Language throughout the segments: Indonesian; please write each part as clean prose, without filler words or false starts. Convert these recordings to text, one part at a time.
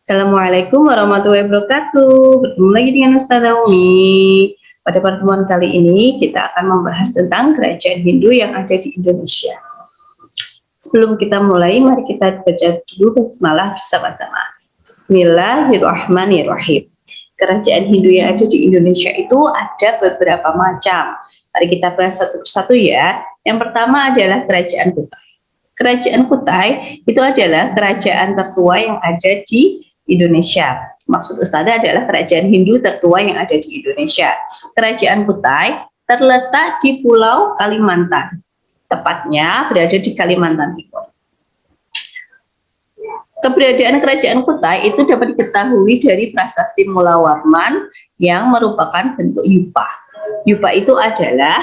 Assalamualaikum warahmatullahi wabarakatuh. Bertemu lagi dengan Ustazah Umi. Pada pertemuan kali ini kita akan membahas tentang kerajaan Hindu yang ada di Indonesia. Sebelum kita mulai, mari kita baca dulu basmalah bersama-sama. Bismillahirrahmanirrahim. Kerajaan Hindu yang ada di Indonesia itu ada beberapa macam. Mari kita bahas satu persatu ya. Yang pertama adalah Kerajaan Kutai. Kerajaan Kutai itu adalah kerajaan tertua yang ada di Indonesia. Maksud Ustazah adalah kerajaan Hindu tertua yang ada di Indonesia. Kerajaan Kutai terletak di Pulau Kalimantan. Tepatnya berada di Kalimantan Timur. Keberadaan kerajaan Kutai itu dapat diketahui dari prasasti Mula Warman yang merupakan bentuk yupa. Yupa itu adalah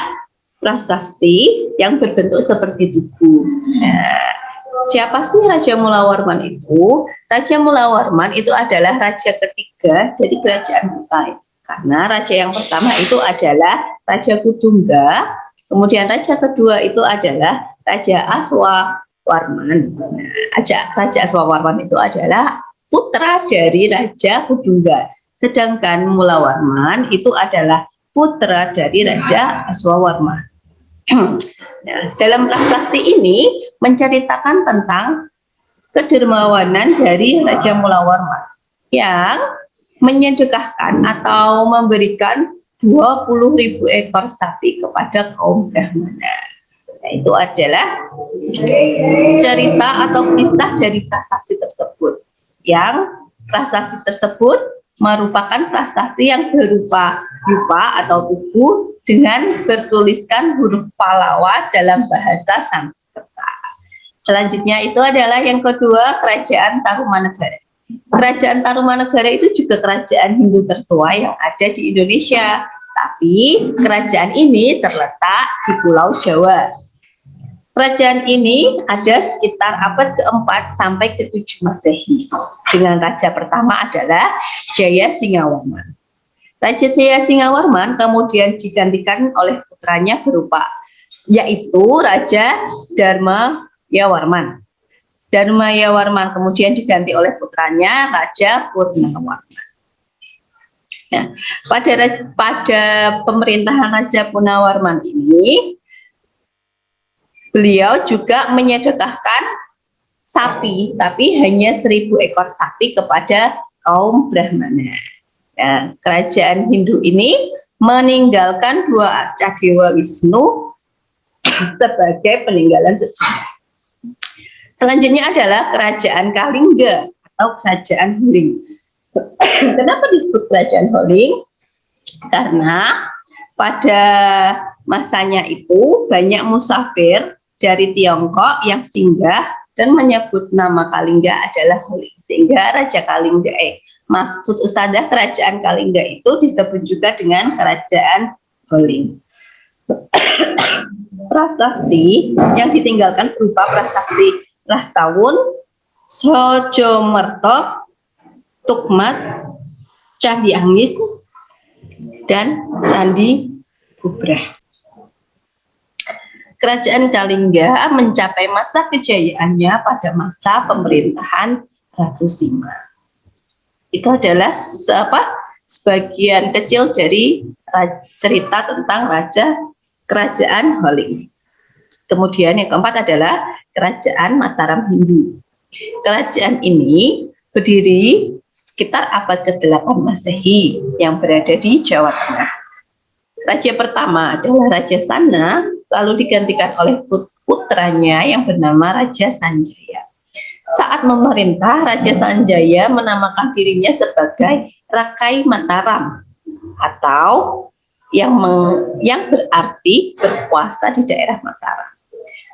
prasasti yang berbentuk seperti tugu. Nah, siapa sih Raja Mula Warman itu? Raja Mula Warman itu adalah raja ketiga dari kerajaan Kutai. Karena raja yang pertama itu adalah Raja Kudungga, kemudian raja kedua itu adalah Raja Aswawarman. Raja Aswawarman itu adalah putra dari Raja Kudungga. Sedangkan Mula Warman itu adalah putra dari Raja Aswawarman. Nah, dalam prasasti ini menceritakan tentang kedermawanan dari Raja Mula Warman yang menyedekahkan atau memberikan 20.000 ekor sapi kepada kaum Brahmana. Nah, itu adalah cerita atau kisah dari prasasti tersebut. Yang prasasti tersebut merupakan prasasti yang berupa yupa atau tugu dengan bertuliskan huruf Pallawa dalam bahasa Sanskerta. Selanjutnya itu adalah yang kedua, Kerajaan Tarumanegara. Kerajaan Tarumanegara itu juga kerajaan Hindu tertua yang ada di Indonesia. Tapi kerajaan ini terletak di Pulau Jawa. Kerajaan ini ada sekitar abad ke-4 sampai ke-7 Masehi. Dengan raja pertama adalah Jaya Singawarman. Raja Jaya Singawarman kemudian digantikan oleh putranya berupa, yaitu Raja Dharmayawarman. Dharmayawarman kemudian diganti oleh putranya Raja Purnawarman. Nah, pada pemerintahan Raja Purnawarman ini, beliau juga menyedekahkan sapi, tapi hanya 1.000 ekor sapi kepada kaum Brahmana. Nah, kerajaan Hindu ini meninggalkan 2 arca Dewa Wisnu sebagai peninggalan sejarah. Selanjutnya adalah Kerajaan Kalingga atau Kerajaan Holing. Kenapa disebut Kerajaan Holing? Karena pada masanya itu banyak musafir dari Tiongkok yang singgah dan menyebut nama Kalingga adalah Holing, sehingga Raja Kalingga maksud Ustazah kerajaan Kalingga itu disebut juga dengan Kerajaan Holing. Prasasti yang ditinggalkan berupa prasasti Rahtawun, Sojomerto, Tukmas, Candi Angis, dan Candi Bubrah. Kerajaan Kalingga mencapai masa kejayaannya pada masa pemerintahan Ratu Sima. Itu adalah sebagian kecil dari cerita tentang Kerajaan Holing. Kemudian yang keempat adalah Kerajaan Mataram Hindu. Kerajaan ini berdiri sekitar abad ke-8 Masehi yang berada di Jawa Tengah. Raja pertama adalah Raja Sana, lalu digantikan oleh putranya yang bernama Raja Sanjaya. Saat memerintah, Raja Sanjaya menamakan dirinya sebagai Rakai Mataram atau yang berarti berkuasa di daerah Mataram.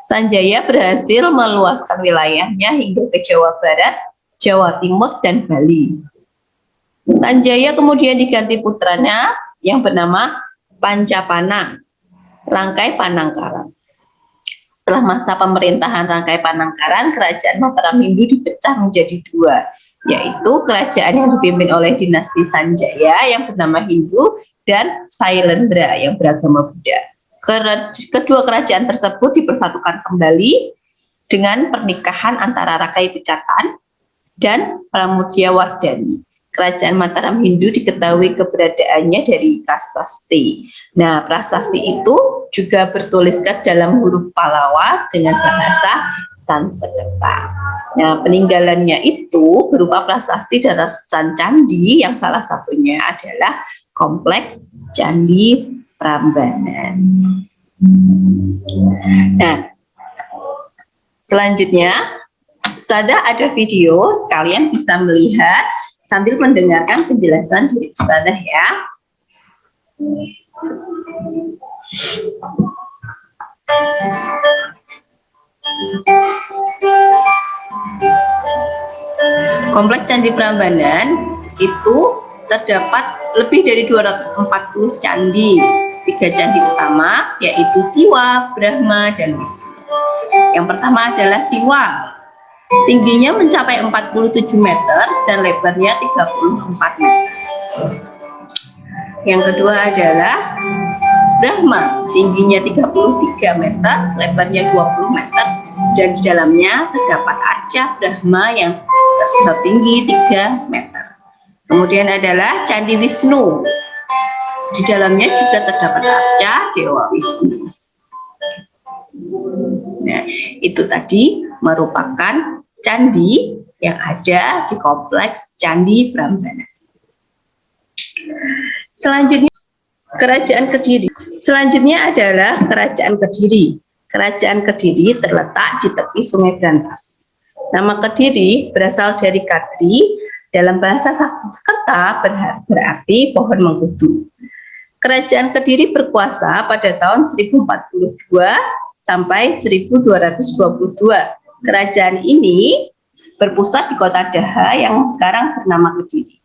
Sanjaya berhasil meluaskan wilayahnya hingga ke Jawa Barat, Jawa Timur, dan Bali. Sanjaya kemudian diganti putranya yang bernama Pancapana, Rangkai Panangkaran. Setelah masa pemerintahan Rangkai Panangkaran, kerajaan Mataram Hindu dipecah menjadi 2, yaitu kerajaan yang dipimpin oleh dinasti Sanjaya yang bernama Hindu dan Sailendra yang beragama Buddha. Kedua kerajaan tersebut dipersatukan kembali dengan pernikahan antara Rakai Pecatan dan Pramudiawardhani. Kerajaan Mataram Hindu diketahui keberadaannya dari prasasti. Nah, prasasti itu juga bertuliskan dalam huruf Pallawa dengan bahasa Sanskerta. Nah, peninggalannya itu berupa prasasti dan ratusan candi yang salah satunya adalah kompleks Candi Prambanan. Nah, selanjutnya, Ustazah ada video, kalian bisa melihat sambil mendengarkan penjelasan dari Ustazah ya. Kompleks Candi Prambanan itu terdapat lebih dari 240 candi. 3 candi utama yaitu Siwa, Brahma, dan Wisnu. Yang pertama adalah Siwa. Tingginya mencapai 47 meter dan lebarnya 34 meter. Yang kedua adalah Brahma, tingginya 33 meter, lebarnya 20 meter, dan di dalamnya terdapat arca Brahma yang setinggi 3 meter. Kemudian adalah Candi Wisnu. Di dalamnya juga terdapat arca Dewa Wisnu. Nah, itu tadi merupakan candi yang ada di kompleks Candi Prambanan. Selanjutnya Kerajaan Kediri. Selanjutnya adalah Kerajaan Kediri. Kerajaan Kediri terletak di tepi Sungai Brantas. Nama Kediri berasal dari Kadri, dalam bahasa Sanskerta berarti pohon mengkudu. Kerajaan Kediri berkuasa pada tahun 1042 sampai 1222. Kerajaan ini berpusat di kota Daha yang sekarang bernama Kediri.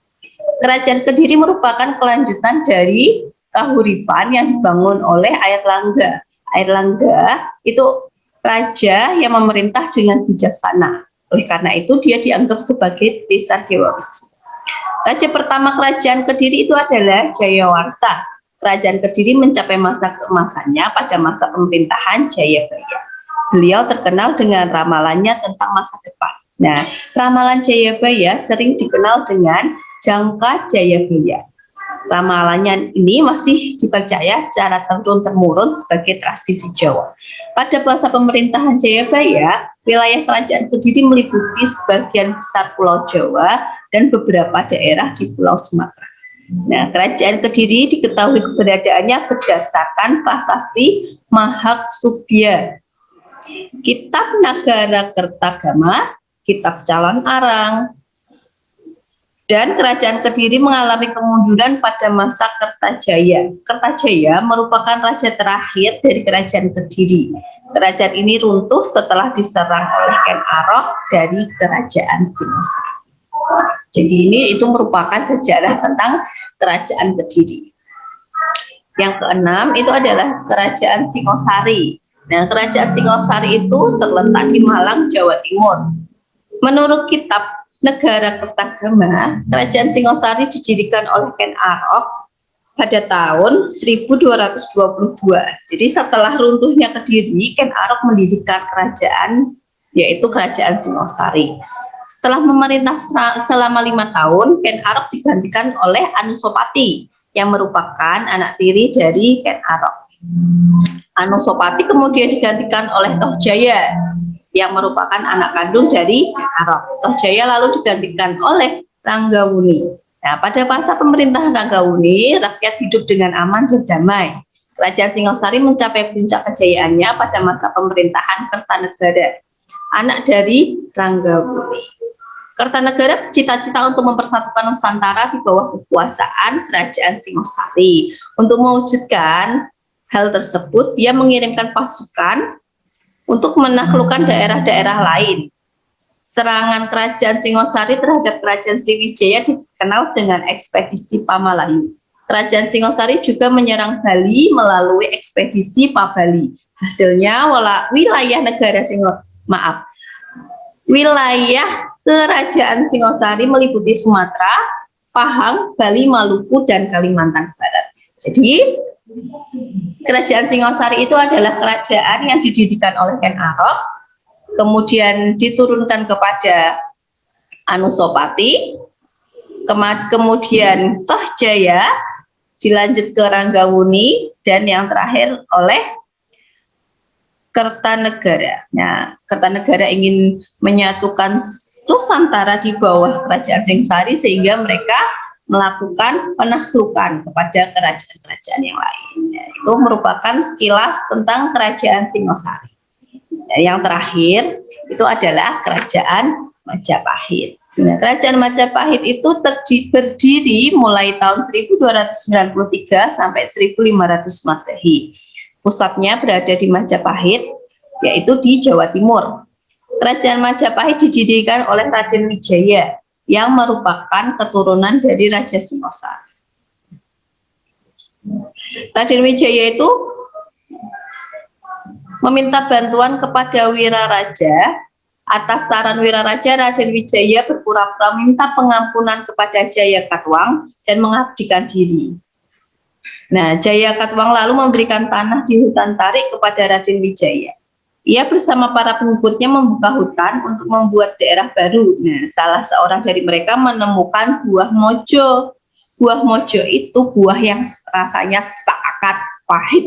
Kerajaan Kediri merupakan kelanjutan dari Kahuripan yang dibangun oleh Airlangga. Airlangga itu raja yang memerintah dengan bijaksana. Oleh karena itu dia dianggap sebagai desa Dewa Wisnu. Raja pertama Kerajaan Kediri itu adalah Jayawarsa. Kerajaan Kediri mencapai masa keemasannya pada masa pemerintahan Jayabaya. Beliau terkenal dengan ramalannya tentang masa depan. Nah, ramalan Jayabaya sering dikenal dengan Jangka Jayabaya. Ramalannya ini masih dipercaya secara turun-temurun sebagai tradisi Jawa. Pada masa pemerintahan Jayabaya, wilayah Kerajaan Kediri meliputi sebagian besar Pulau Jawa dan beberapa daerah di Pulau Sumatera. Nah, Kerajaan Kediri diketahui keberadaannya berdasarkan prasasti Mahaksubya, Kitab Nagara Kertagama, Kitab Calon Arang, dan Kerajaan Kediri mengalami kemunduran pada masa Kertajaya. Kertajaya merupakan raja terakhir dari Kerajaan Kediri. Kerajaan ini runtuh setelah diserang oleh Ken Arok dari Kerajaan Singosari. Jadi ini itu merupakan sejarah tentang Kerajaan Kediri. Yang keenam itu adalah Kerajaan Singosari. Nah, Kerajaan Singosari itu terletak di Malang, Jawa Timur. Menurut kitab Negara Kertagama, Kerajaan Singosari didirikan oleh Ken Arok pada tahun 1222. Jadi setelah runtuhnya Kediri, Ken Arok mendirikan kerajaan, yaitu Kerajaan Singosari. Setelah memerintah selama 5 tahun, Ken Arok digantikan oleh Anusapati yang merupakan anak tiri dari Ken Arok. Anusapati kemudian digantikan oleh Tohjaya yang merupakan anak kandung dari Ken Arok. Tohjaya lalu digantikan oleh Ranggawuni. Nah, pada masa pemerintahan Ranggawuni, rakyat hidup dengan aman dan damai. Kerajaan Singosari mencapai puncak kejayaannya pada masa pemerintahan Kertanegara, anak dari Ranggawuni. Kertanegara bercita-cita untuk mempersatukan Nusantara di bawah kekuasaan Kerajaan Singosari. Untuk mewujudkan hal tersebut, dia mengirimkan pasukan untuk menaklukkan daerah-daerah lain. Serangan Kerajaan Singosari terhadap Kerajaan Sriwijaya dikenal dengan ekspedisi Pamalayu. Kerajaan Singosari juga menyerang Bali melalui ekspedisi Pabali. Hasilnya wilayah Kerajaan Singosari meliputi Sumatera, Pahang, Bali, Maluku, dan Kalimantan Barat. Jadi Kerajaan Singosari itu adalah kerajaan yang didirikan oleh Ken Arok, kemudian diturunkan kepada Anusapati, kemudian Tohjaya, dilanjut ke Ranggawuni, dan yang terakhir oleh Kertanegara. Nah, Kertanegara ingin menyatukan Nusantara di bawah Kerajaan Singosari sehingga mereka melakukan penaklukan kepada kerajaan-kerajaan yang lain. Nah, itu merupakan sekilas tentang Kerajaan Singosari. Nah, yang terakhir itu adalah Kerajaan Majapahit. Nah, Kerajaan Majapahit itu berdiri mulai tahun 1293 sampai 1500 Masehi. Pusatnya berada di Majapahit, yaitu di Jawa Timur. Kerajaan Majapahit didirikan oleh Raden Wijaya yang merupakan keturunan dari Raja Singosari. Raden Wijaya itu meminta bantuan kepada Wiraraja. Atas saran Wiraraja, Raden Wijaya berpura-pura minta pengampunan kepada Jayakatwang dan mengabdikan diri. Nah, Jayakatwang lalu memberikan tanah di hutan tarik kepada Raden Wijaya. Ia bersama para pengikutnya membuka hutan untuk membuat daerah baru. Nah, salah seorang dari mereka menemukan buah mojo. Buah mojo itu buah yang rasanya sangat pahit,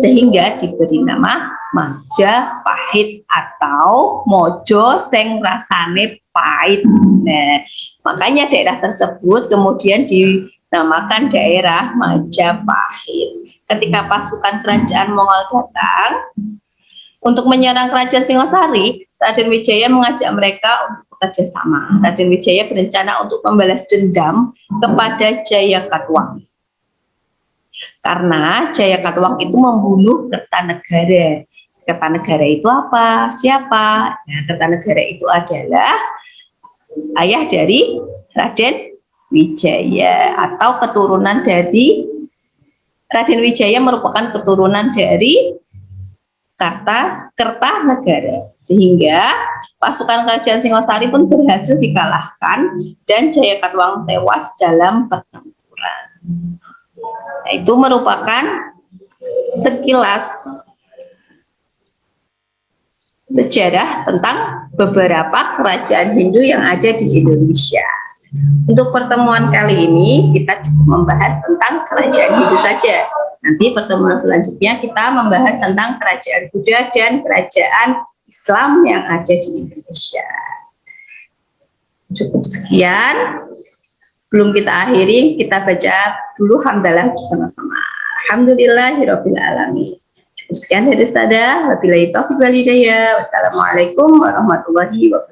sehingga diberi nama Majapahit atau mojo sing rasane pahit. Nah, makanya daerah tersebut kemudian dinamakan daerah Majapahit. Ketika pasukan kerajaan Mongol datang untuk menyerang Kerajaan Singosari, Raden Wijaya mengajak mereka untuk bekerja sama. Raden Wijaya berencana untuk membalas dendam kepada Jayakatwang. Karena Jayakatwang itu membunuh Kertanegara. Kertanegara itu apa? Siapa? Nah, Kertanegara itu adalah ayah dari Raden Wijaya atau keturunan dari Raden Wijaya merupakan keturunan dari Kertanegara, sehingga pasukan Kerajaan Singosari pun berhasil dikalahkan dan Jayakatwang tewas dalam pertempuran. Nah, itu merupakan sekilas sejarah tentang beberapa kerajaan Hindu yang ada di Indonesia. Untuk pertemuan kali ini kita cukup membahas tentang kerajaan Hindu saja. Nanti pertemuan selanjutnya kita membahas tentang kerajaan Buddha dan kerajaan Islam yang ada di Indonesia. Cukup sekian. Sebelum kita akhiri, kita baca dulu hamdalah bersama-sama. Alhamdulillahirabbil alamin. Cukup sekian dari Ustazah. Wabillahi taufiq wal hidayah. Wassalamualaikum warahmatullahi wabarakatuh.